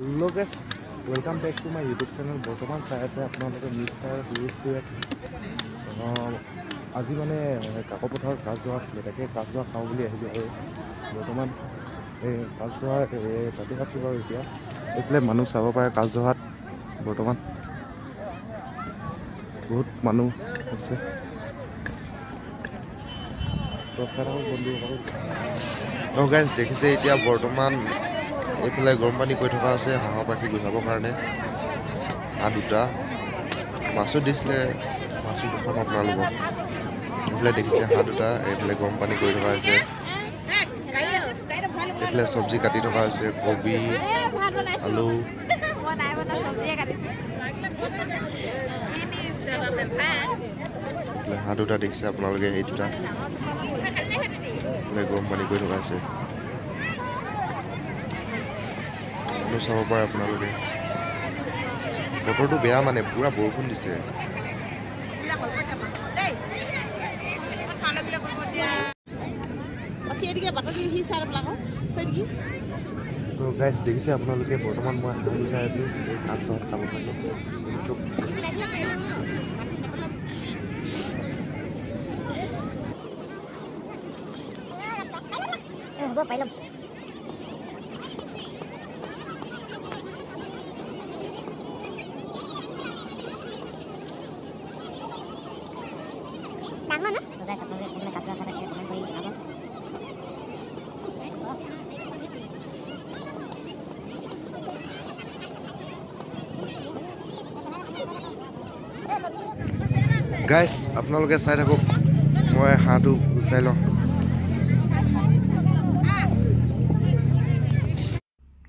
Hello guys, welcome back to my YouTube channel. বৰ্তমান চাই আছে আপোনালোকে মিষ্টাৰ টুৰিষ্ট আজি মানে কাকপথাৰত কাজযোৱা আছিলে, তাকে কাজযোৱা খাওঁ বুলি আহিলোঁ আৰু বৰ্তমান এই কাজযোৱা তাতে আছোঁ বাৰু। এতিয়া এইফালে মানুহ চাব পাৰে কাজযোৱাত বৰ্তমান বহুত মানুহ আছে। বন্ধু গাইজ দেখিছে এতিয়া বৰ্তমান এইফালে গৰম পানী কৰি থকা আছে হাঁহৰ পাখি গুচাবৰ কাৰণে। হাঁহ দুটা মাছো দিছিলে, মাছো দেখাম আপোনালোকক। এইফালে দেখিছে হাঁহ দুটা, এইফালে গৰম পানী কৰি থকা হৈছে, এইফালে চব্জি কাটি থকা হৈছে, কবি আলু। হাঁহ দুটা দেখিছে আপোনালোকে, সেই দুটা গৰম পানী কৰি থকা হৈছে। চাব পাৰে আপোনালোকে, বতৰটো বেয়া মানে পুৰা বৰষুণ দিছে। তো গাইজ দেখিছে আপোনালোকে বৰ্তমান মই হাঁহ চাই আছোঁ এই কাজত খাব কাৰণে। গাইজ আপোনালোকে চাই থাকক, মই হাঁহটো গুচাই লওঁ।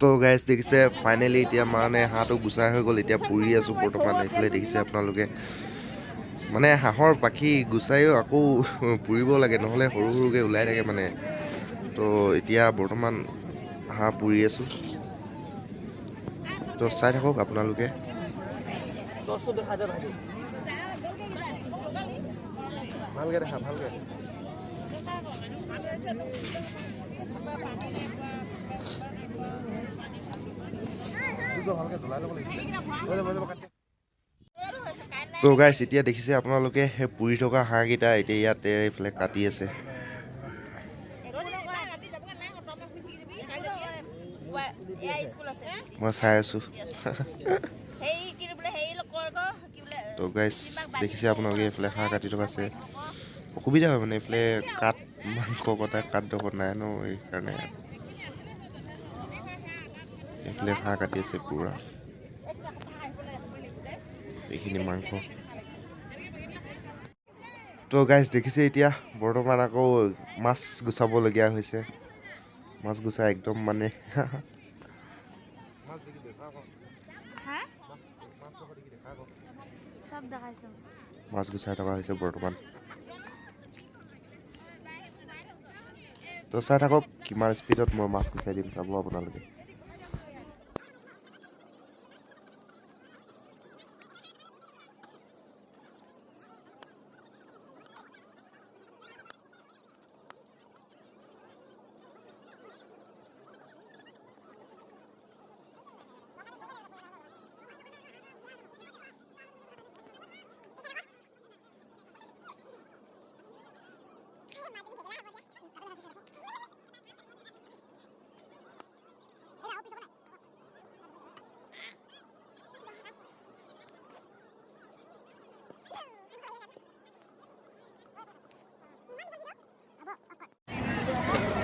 তো গাইজ দেখিছে ফাইনেলি এতিয়া মানে হাঁহটো গুচাই হৈ গ'ল। এতিয়া পুৰি আছোঁ বৰ্তমান। এইফালে দেখিছে আপোনালোকে মানে হাঁহৰ পাখি গুচাইও আকৌ পুৰিব লাগে, নহ'লে সৰু সৰুকৈ ওলাই থাকে মানে। তো এতিয়া বৰ্তমান হাঁহ পুৰি আছোঁ, তো চাই থাকক আপোনালোকে। ভালকৈ দেখা, ভালকৈ তো গাইজ এতিয়া দেখিছে আপোনালোকে সেই পুৰি থকা হাঁহকেইটা এতিয়া ইয়াতে এইফালে কাটি আছে। মই চাই আছোঁ। তো গাইজ দেখিছে আপোনালোকে এইফালে হাঁহ কাটি থকা আছে। অসুবিধা হয় মানে এইফালে কাঠ মাংস কটা কাঠডোখৰ নাই ন, সেইকাৰণে এইফালে হাঁহ কাটি আছে পুৰা এইখিনি মাংস। তো গাইজ দেখিছে এতিয়া বৰ্তমান আকৌ মাছ গুচাবলগীয়া হৈছে। মাছ গুচাই একদম মানে মাছ গুচাই থকা হৈছে বৰ্তমান। তো চাই থাকক কিমান স্পীডত মই মাছ গুচাই দিম, চাব আপোনালোকে।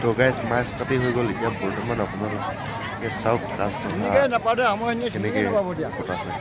তো গাইজ মাছ কাটি হৈ গ'ল। এতিয়া বৰ্তমান অকণমান চাওক কাজ কেনেকৈ কটা হয়।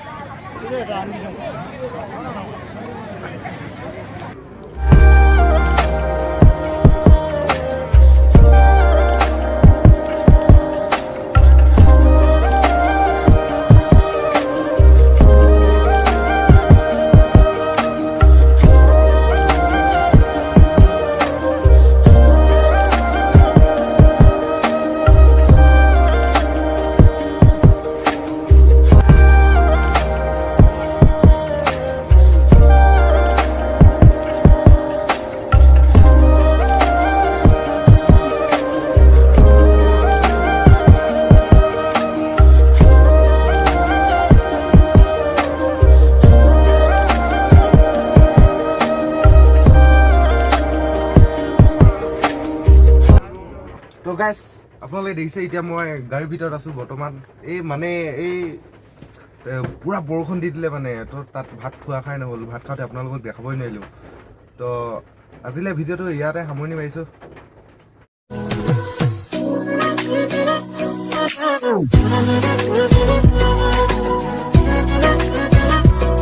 গাইছ আপোনালোকে দেখিছে এতিয়া মই গাড়ীৰ ভিতৰত আছোঁ বৰ্তমান এই মানে এই পুৰা বৰষুণ দি দিলে মানে তো তাত ভাত খোৱা খাই নহ'ল ভাত খাওঁতে আপোনালোকক দেখাবই নোৱাৰিলোঁ তো আজিলৈ ভিডিঅ'টো ইয়াতে সামৰণি মাৰিছোঁ